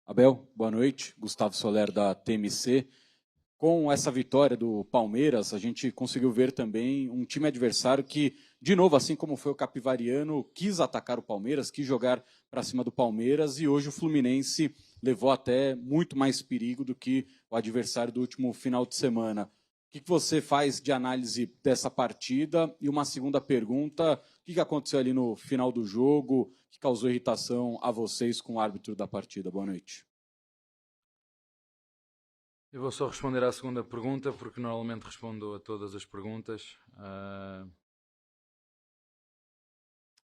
Abel, boa noite. Gustavo Soler da TMC. Com essa vitória do Palmeiras, a gente conseguiu ver também um time adversário que, de novo, assim como foi o Capivariano, quis atacar o Palmeiras, quis jogar para cima do Palmeiras e hoje o Fluminense levou até muito mais perigo do que o adversário do último final de semana. O que você faz de análise dessa partida? E uma segunda pergunta, o que aconteceu ali no final do jogo que causou irritação a vocês com o árbitro da partida? Boa noite. Eu vou só responder à segunda pergunta, porque normalmente respondo a todas as perguntas.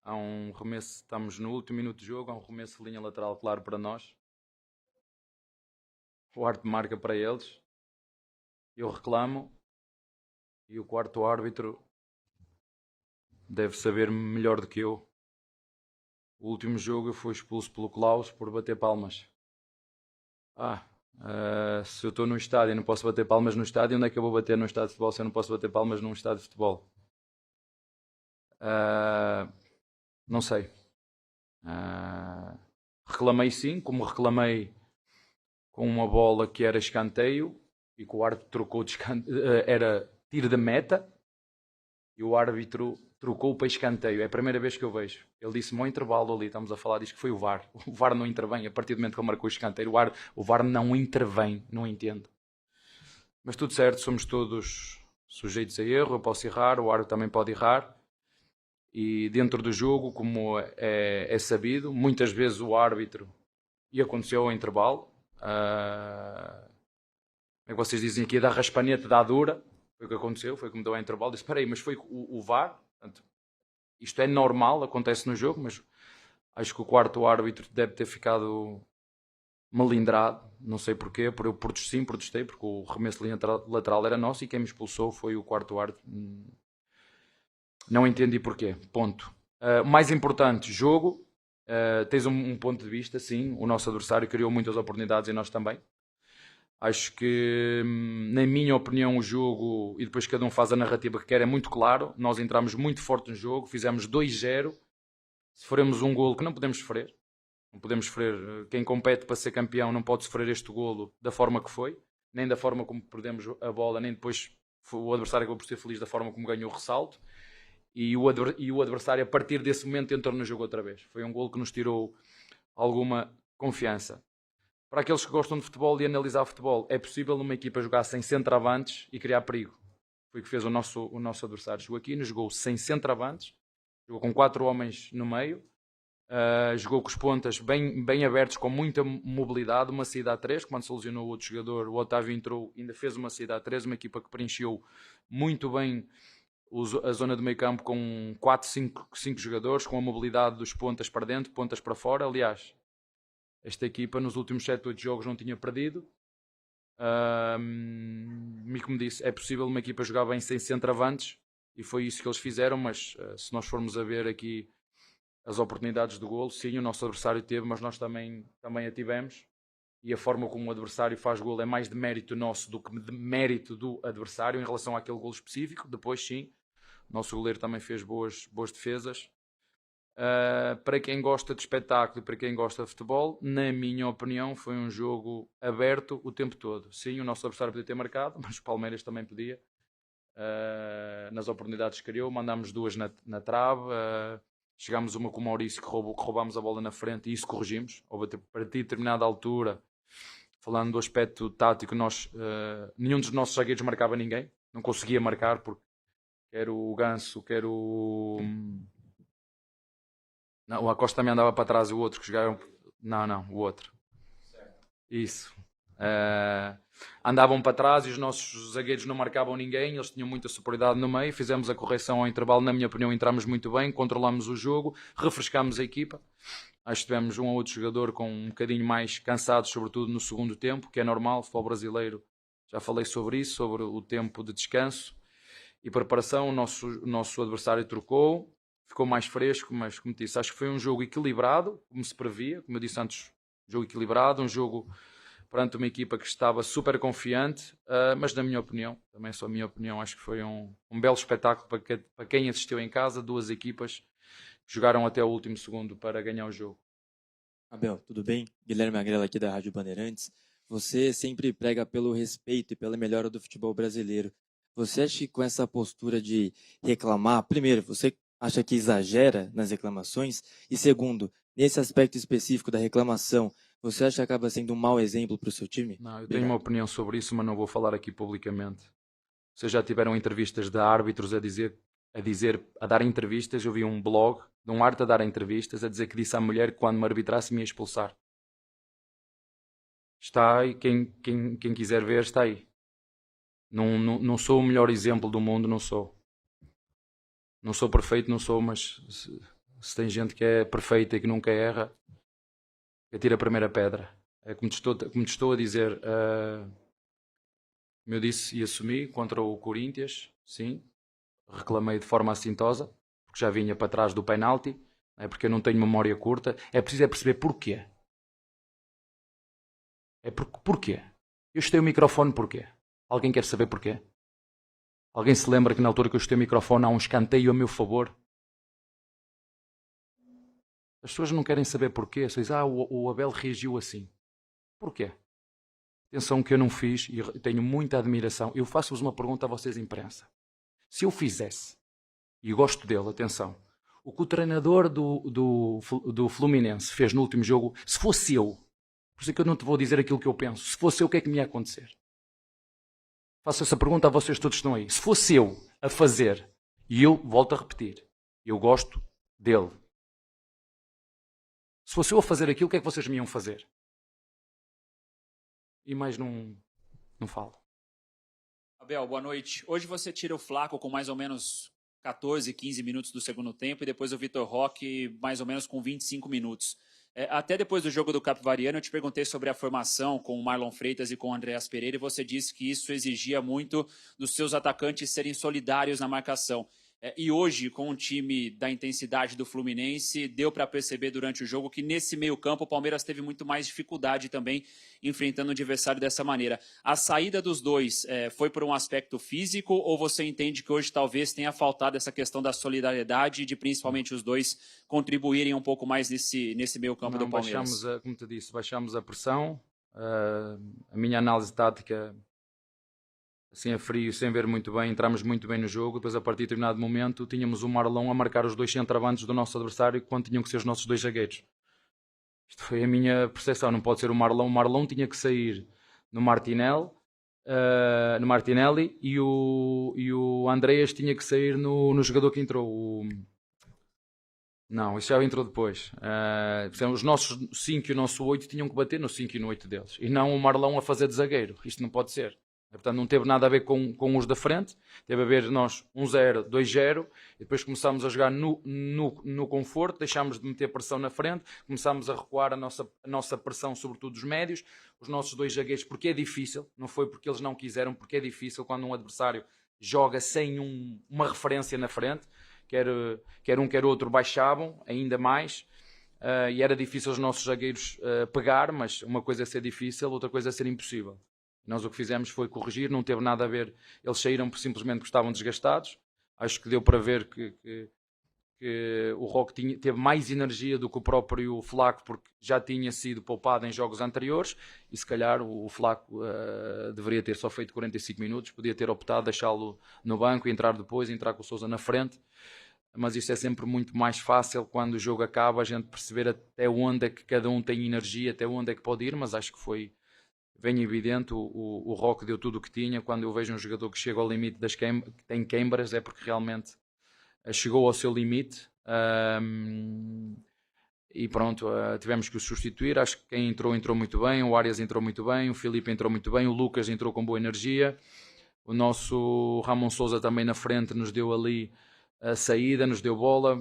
Há um remesso, estamos no último minuto de jogo, há um remesso de linha lateral claro para nós. O árbitro marca para eles. Eu reclamo. E o quarto árbitro deve saber melhor do que eu. O último jogo eu fui expulso pelo Klaus por bater palmas. Se eu estou no estádio e não posso bater palmas no estádio, onde é que eu vou bater num estádio de futebol se eu não posso bater palmas num estádio de futebol? Não sei. Reclamei sim, como reclamei com uma bola que era escanteio e que o árbitro trocou de era tiro de meta e o árbitro trocou para escanteio. É a primeira vez que eu vejo. Ele disse-me ao intervalo ali, estamos a falar disto, que foi o VAR. O VAR não intervém. A partir do momento que ele marcou o escanteio, o VAR não intervém. Não entendo. Mas tudo certo, somos todos sujeitos a erro. Eu posso errar, o árbitro também pode errar. E dentro do jogo, como é sabido, muitas vezes o árbitro, e aconteceu ao intervalo, como é que vocês dizem aqui, da raspanete da dura, foi o que aconteceu, foi como deu ao intervalo, disse, espera aí, mas foi o VAR? Portanto, isto é normal, acontece no jogo, mas acho que o quarto árbitro deve ter ficado melindrado, não sei porquê, eu protestei, porque o remesso de linha lateral era nosso e quem me expulsou foi o quarto árbitro. Não entendi porquê, ponto. Mais importante, jogo. Tens um ponto de vista, sim. O nosso adversário criou muitas oportunidades e nós também. Acho que, na minha opinião, o jogo, e depois cada um faz a narrativa que quer, é muito claro. Nós entramos muito forte no jogo, fizemos 2-0. Sofremos um golo que não podemos sofrer. Não podemos sofrer. Quem compete para ser campeão não pode sofrer este golo da forma que foi, nem da forma como perdemos a bola, nem depois o adversário acabou por ser feliz da forma como ganhou o ressalto. E o adversário, a partir desse momento, entrou no jogo outra vez. Foi um golo que nos tirou alguma confiança. Para aqueles que gostam de futebol e analisar futebol, é possível numa equipa jogar sem centroavantes e criar perigo. Foi o que fez o nosso adversário. Jogou aqui, jogou sem centroavantes, jogou com 4 homens no meio, jogou com os pontas bem abertos, com muita mobilidade, uma saída a 3, quando se lesionou o outro jogador, o Otávio entrou, ainda fez uma saída a 3, uma equipa que preencheu muito bem a zona do meio campo com 4, 5 jogadores, com a mobilidade dos pontas para dentro, pontas para fora. Aliás, esta equipa nos últimos 7, 8 jogos não tinha perdido. E como disse, é possível uma equipa jogar bem sem centroavantes e foi isso que eles fizeram, mas se nós formos a ver aqui as oportunidades de golo, sim, o nosso adversário teve, mas nós também a tivemos. E a forma como o adversário faz golo é mais de mérito nosso do que de mérito do adversário em relação àquele golo específico. Depois, sim, o nosso goleiro também fez boas defesas. Para quem gosta de espetáculo e para quem gosta de futebol, na minha opinião, foi um jogo aberto o tempo todo. Sim, o nosso adversário podia ter marcado, mas o Palmeiras também podia. Nas oportunidades que criou, mandámos 2 na trave. Chegámos uma com o Maurício que roubámos a bola na frente e isso corrigimos. Houve a partir de determinada altura, falando do aspecto tático, nenhum dos nossos zagueiros marcava ninguém. Não conseguia marcar porque quer o Ganso, quer o... Não, o Acosta também andava para trás e o outro que jogaram... Não, o outro. Isso. Andavam para trás e os nossos zagueiros não marcavam ninguém, eles tinham muita superioridade no meio, fizemos a correção ao intervalo, na minha opinião entramos muito bem, controlamos o jogo, refrescámos a equipa. Acho que tivemos um ou outro jogador com um bocadinho mais cansado, sobretudo no segundo tempo, que é normal, futebol brasileiro, já falei sobre isso, sobre o tempo de descanso e preparação. O nosso adversário trocou, ficou mais fresco, mas como disse, acho que foi um jogo equilibrado, como se previa, como eu disse antes, jogo equilibrado, um jogo perante uma equipa que estava super confiante, mas na minha opinião, também só a minha opinião, acho que foi um belo espetáculo para quem assistiu em casa, duas equipas que jogaram até o último segundo para ganhar o jogo. Abel, tudo bem? Guilherme Agrela aqui da Rádio Bandeirantes. Você sempre prega pelo respeito e pela melhora do futebol brasileiro. Você acha que com essa postura de reclamar, primeiro, você acha que exagera nas reclamações? E segundo, nesse aspecto específico da reclamação, você acha que acaba sendo um mau exemplo para o seu time? Não, eu tenho uma opinião sobre isso, mas não vou falar aqui publicamente. Vocês já tiveram entrevistas de árbitros a dar entrevistas. Eu vi um blog de um árbitro a dar entrevistas a dizer que disse à mulher que quando me arbitrasse me ia expulsar. Está aí, quem quiser ver está aí. Não sou o melhor exemplo do mundo, não sou. Não sou perfeito, não sou, mas se tem gente que é perfeita e que nunca erra, atira a primeira pedra. É como te estou a dizer, como eu disse e assumi, contra o Corinthians, sim, reclamei de forma assintosa, porque já vinha para trás do penalti, é porque eu não tenho memória curta. É preciso perceber porquê. Porquê? Eu chutei o microfone porquê? Alguém quer saber porquê? Alguém se lembra que na altura que eu chutei o microfone há um escanteio a meu favor? As pessoas não querem saber porquê. Só dizem, o Abel reagiu assim. Porquê? Atenção que eu não fiz e tenho muita admiração. Eu faço-vos uma pergunta a vocês, imprensa. Se eu fizesse, e gosto dele, atenção, o que o treinador do Fluminense fez no último jogo, se fosse eu, por isso é que eu não te vou dizer aquilo que eu penso, se fosse eu, o que é que me ia acontecer? Faço essa pergunta a vocês todos que estão aí. Se fosse eu a fazer, e eu volto a repetir, eu gosto dele. Se fosse eu a fazer aquilo, o que é que vocês me iam fazer? E mais não falo. Abel, boa noite. Hoje você tira o Flaco com mais ou menos 14, 15 minutos do segundo tempo e depois o Vitor Roque mais ou menos com 25 minutos. Até depois do jogo do Capivariano, eu te perguntei sobre a formação com o Marlon Freitas e com o Andreas Pereira e você disse que isso exigia muito dos seus atacantes serem solidários na marcação. E hoje, com o time da intensidade do Fluminense, deu para perceber durante o jogo que nesse meio campo o Palmeiras teve muito mais dificuldade também enfrentando o adversário dessa maneira. A saída dos dois foi por um aspecto físico ou você entende que hoje talvez tenha faltado essa questão da solidariedade e de principalmente os dois contribuírem um pouco mais nesse meio campo do Palmeiras? Como te disse, baixamos a pressão. A minha análise tática, assim a frio, sem ver muito bem, entramos muito bem no jogo. Depois, a partir de determinado momento, tínhamos o Marlon a marcar os dois centroavantes do nosso adversário quando tinham que ser os nossos dois zagueiros. Isto foi a minha percepção. Não pode ser o Marlon. O Marlon tinha que sair no Martinelli e o Andreas tinha que sair no jogador que entrou. Não, isso já entrou depois. Os nossos 5 e o nosso 8 tinham que bater no 5 e no 8 deles. E não o Marlon a fazer de zagueiro. Isto não pode ser. Portanto, não teve nada a ver com os da frente. Teve a ver nós 1-0, 2-0. E depois começámos a jogar no conforto. Deixámos de meter pressão na frente. Começámos a recuar a nossa pressão, sobretudo dos médios. Os nossos dois zagueiros, porque é difícil. Não foi porque eles não quiseram, porque é difícil quando um adversário joga sem uma referência na frente. Quer um, quer outro baixavam ainda mais. E era difícil os nossos zagueiros pegar, mas uma coisa é ser difícil, outra coisa é ser impossível. Nós o que fizemos foi corrigir, não teve nada a ver. Eles saíram por simplesmente porque estavam desgastados. Acho que deu para ver que o Roque teve mais energia do que o próprio Flaco, porque já tinha sido poupado em jogos anteriores. E se calhar o Flaco deveria ter só feito 45 minutos, podia ter optado deixá-lo no banco e entrar depois, entrar com o Sousa na frente. Mas isso é sempre muito mais fácil quando o jogo acaba, a gente perceber até onde é que cada um tem energia, até onde é que pode ir. Mas acho que foi bem evidente, o Roque deu tudo o que tinha. Quando eu vejo um jogador que chega ao limite que tem queimbras, é porque realmente chegou ao seu limite. E pronto, tivemos que o substituir. Acho que quem entrou muito bem. O Arias entrou muito bem, o Filipe entrou muito bem, o Lucas entrou com boa energia. O nosso Ramon Sousa também na frente nos deu ali a saída, nos deu bola.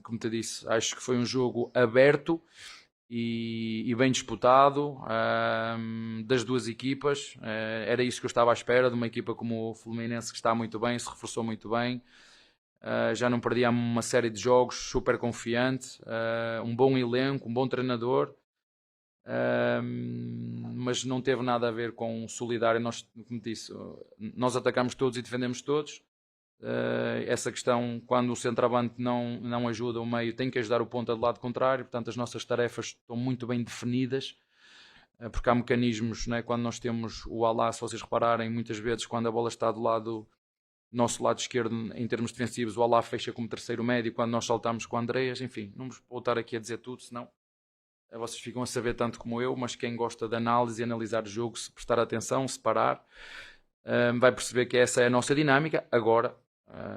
Como te disse, acho que foi um jogo aberto e bem disputado das duas equipas. Era isso que eu estava à espera de uma equipa como o Fluminense, que está muito bem, se reforçou muito bem. Já não perdia uma série de jogos, super confiante, um bom elenco, um bom treinador. Mas não teve nada a ver com solidário. Nós, como disse, nós atacamos todos e defendemos todos. Essa questão, quando o centroavante não ajuda o meio, tem que ajudar o ponta do lado contrário. Portanto, as nossas tarefas estão muito bem definidas, porque há mecanismos, né? Quando nós temos o Alá, se vocês repararem, muitas vezes quando a bola está do nosso lado esquerdo, em termos defensivos, o Alá fecha como terceiro médio, quando nós saltamos com o Andreas. Enfim, não vos vou estar aqui a dizer tudo, senão vocês ficam a saber tanto como eu, mas quem gosta de análise e analisar o jogo, se prestar atenção, se parar, vai perceber que essa é a nossa dinâmica. Agora,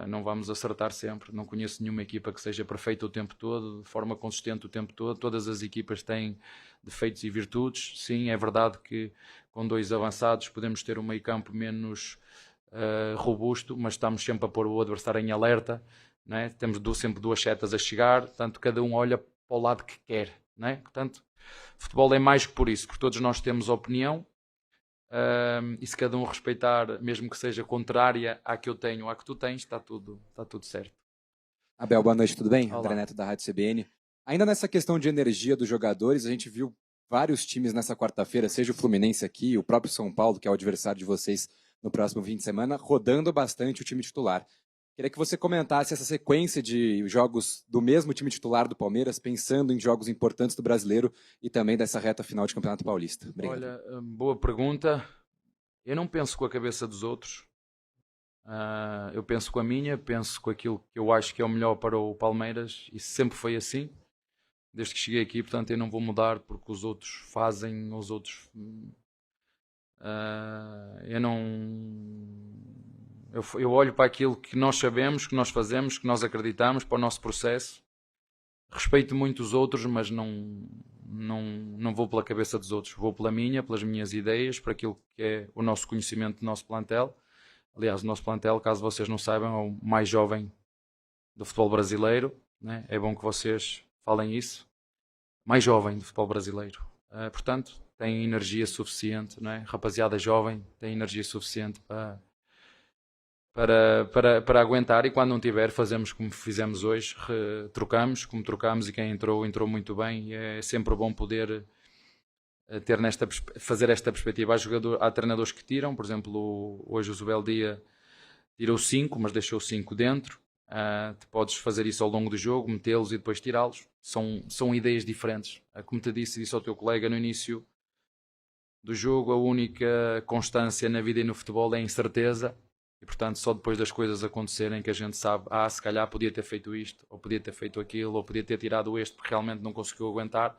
não vamos acertar sempre, não conheço nenhuma equipa que seja perfeita o tempo todo, de forma consistente o tempo todo. Todas as equipas têm defeitos e virtudes. Sim, é verdade que com 2 avançados podemos ter um meio campo menos robusto, mas estamos sempre a pôr o adversário em alerta, né? Temos sempre 2 setas a chegar, portanto cada um olha para o lado que quer, né? Portanto, futebol é mais que por isso, porque todos nós temos opinião, e se cada um respeitar, mesmo que seja contrária à que eu tenho ou à que tu tens, está tudo certo. Abel, boa noite, tudo bem? Olá. André Neto da Rádio CBN. Ainda nessa questão de energia dos jogadores, a gente viu vários times nessa quarta-feira, seja o Fluminense aqui, o próprio São Paulo, que é o adversário de vocês no próximo fim de semana, rodando bastante o time titular. Queria que você comentasse essa sequência de jogos do mesmo time titular do Palmeiras, pensando em jogos importantes do Brasileiro e também dessa reta final de Campeonato Paulista. Obrigado. Olha, boa pergunta. Eu não penso com a cabeça dos outros. Eu penso com a minha, penso com aquilo que eu acho que é o melhor para o Palmeiras, e sempre foi assim, desde que cheguei aqui. Portanto, eu não vou mudar porque os outros fazem, os outros... Eu olho para aquilo que nós sabemos, que nós fazemos, que nós acreditamos, para o nosso processo. Respeito muito os outros, mas não vou pela cabeça dos outros. Vou pela minha, pelas minhas ideias, para aquilo que é o nosso conhecimento do nosso plantel. Aliás, o nosso plantel, caso vocês não saibam, é o mais jovem do futebol brasileiro, né? É bom que vocês falem isso. Mais jovem do futebol brasileiro. Portanto, tem energia suficiente, não é? Rapaziada jovem tem energia suficiente para aguentar, e quando não tiver, fazemos como fizemos hoje, trocamos como trocamos, e quem entrou muito bem. E é sempre bom poder ter fazer esta perspectiva. Há treinadores que tiram, por exemplo, hoje o Zubeldia tirou 5, mas deixou 5 dentro. Tu podes fazer isso ao longo do jogo, metê-los e depois tirá-los. São ideias diferentes. Como te disse ao teu colega no início do jogo, a única constância na vida e no futebol é a incerteza, e portanto só depois das coisas acontecerem que a gente sabe, se calhar podia ter feito isto, ou podia ter feito aquilo, ou podia ter tirado este porque realmente não conseguiu aguentar.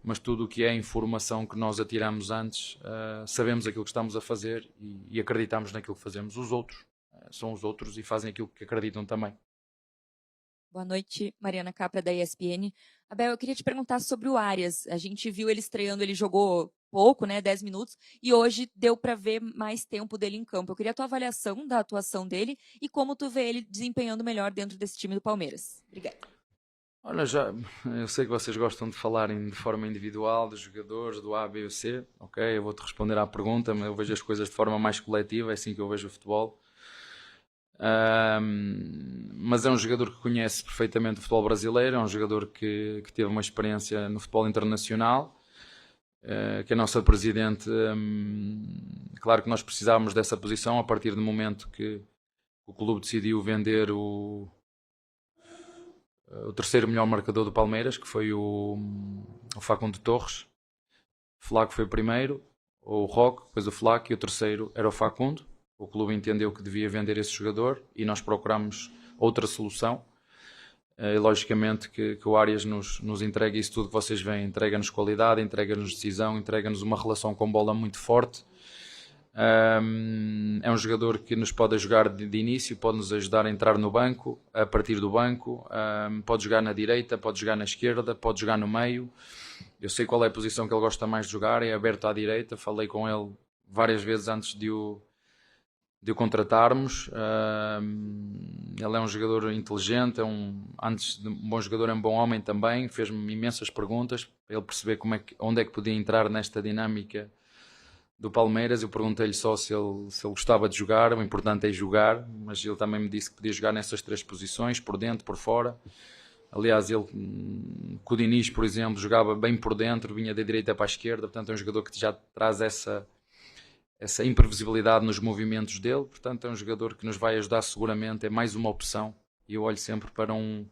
Mas tudo o que é informação que nós atiramos antes, sabemos aquilo que estamos a fazer e acreditamos naquilo que fazemos. Os outros são os outros e fazem aquilo que acreditam também. Boa noite, Mariana Capra, da ESPN. Abel, eu queria te perguntar sobre o Arias. A gente viu ele estreando, ele jogou pouco, né, 10 minutos, e hoje deu para ver mais tempo dele em campo. Eu queria a tua avaliação da atuação dele e como tu vê ele desempenhando melhor dentro desse time do Palmeiras. Obrigada. Olha, eu sei que vocês gostam de falar de forma individual, dos jogadores, do A, B ou C. Ok, eu vou-te responder à pergunta, mas eu vejo as coisas de forma mais coletiva, é assim que eu vejo o futebol. Mas é um jogador que conhece perfeitamente o futebol brasileiro, é um jogador que teve uma experiência no futebol internacional, que a nossa presidente, claro que nós precisávamos dessa posição a partir do momento que o clube decidiu vender o terceiro melhor marcador do Palmeiras, que foi o Facundo Torres. O Flaco foi o primeiro, o Roque, depois o Flaco, e o terceiro era o Facundo. O clube entendeu que devia vender esse jogador e nós procuramos outra solução. E logicamente que o Arias nos entrega isso tudo que vocês veem, entrega-nos qualidade, entrega-nos decisão, entrega-nos uma relação com bola muito forte. É um jogador que nos pode jogar de início, pode nos ajudar a entrar no banco, a partir do banco, pode jogar na direita, pode jogar na esquerda, pode jogar no meio. Eu sei qual é a posição que ele gosta mais de jogar, é aberto à direita. Falei com ele várias vezes antes de o contratarmos. Ele é um jogador inteligente, antes de um bom jogador, é um bom homem também. Fez-me imensas perguntas para ele perceber onde é que podia entrar nesta dinâmica do Palmeiras. Eu perguntei-lhe só se ele gostava de jogar. O importante é jogar, mas ele também me disse que podia jogar nessas 3 posições, por dentro, por fora. Aliás, ele, com o Diniz, por exemplo, jogava bem por dentro, vinha da direita para a esquerda. Portanto, é um jogador que já traz essa essa imprevisibilidade nos movimentos dele. Portanto, é um jogador que nos vai ajudar seguramente, é mais uma opção. E eu olho sempre para um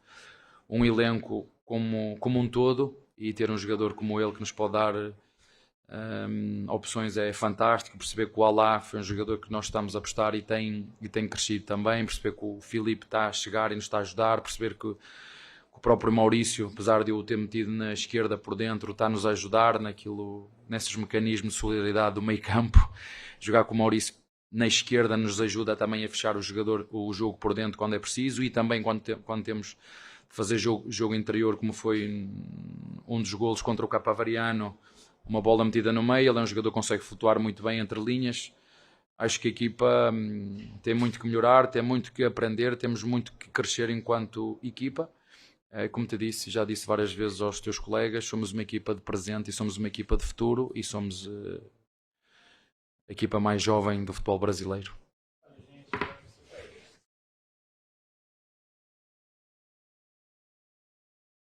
elenco como um todo, e ter um jogador como ele que nos pode dar opções é fantástico. Perceber que o Alá foi um jogador que nós estamos a apostar e tem crescido também. Perceber que o Filipe está a chegar e nos está a ajudar. Perceber que o próprio Maurício, apesar de eu o ter metido na esquerda por dentro, está-nos a ajudar nesses mecanismos de solidariedade do meio campo. Jogar com o Maurício na esquerda nos ajuda também a fechar o jogo por dentro quando é preciso, e também quando temos de fazer jogo interior, como foi um dos golos contra o Capivariano, uma bola metida no meio. Ele é um jogador que consegue flutuar muito bem entre linhas. Acho que a equipa tem muito que melhorar, tem muito que aprender, temos muito que crescer enquanto equipa. Como te disse, já disse várias vezes aos teus colegas, somos uma equipa de presente e somos uma equipa de futuro, e somos a equipa mais jovem do futebol brasileiro.